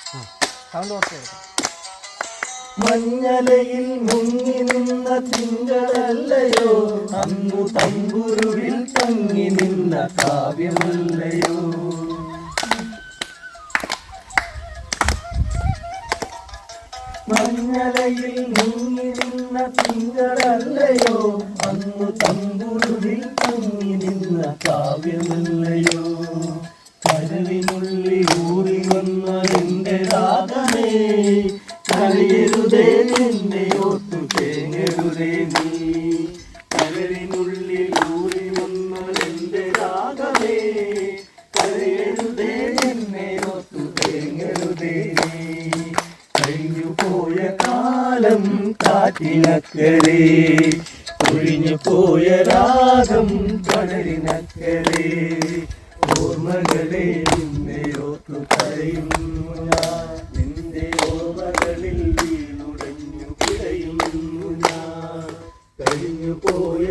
Sound കുറച്ച് കൊടുക്കാം. മഞ്ഞലയിൽ മുങ്ങി നിന്ന തിങ്കളല്ലയോ, അന്നു തമ്പുരുവിൽ തങ്ങി നിന്ന കാവ്യമല്ലയോ. മഞ്ഞലയിൽ മുങ്ങി നിന്ന തിങ്കളല്ലയോ, അന്നു തമ്പുരുവിൽ തങ്ങി നിന്ന കാവ്യമല്ലയോ. കരളിനുള്ളിൽ ഊറി വന്ന എന്റെ രാഗമേ, കരയരുതേ എന്നെ ഓർത്തു തേങ്ങരുതേ നീ. കരളിനുള്ളിൽ ഊറി വന്ന എന്റെ രാഗമേ, കരയരുതേ എന്നെ ഓർത്തു തേങ്ങരുതേ നീ. കഴിഞ്ഞു പോയ കാലം കാറ്റിനക്കരെ, ഒഴിഞ്ഞു പോയ രാഗം കടലിനക്കരെ. ഓർമ്മകളെ നിന്നെ ഓർത്തു കരയുന്നു ഞാൻ, നിന്റെ ഓർമ്മകളിൽ വീണുടഞ്ഞു പിടയുന്നു ഞാൻ. കഴിഞ്ഞു പോയ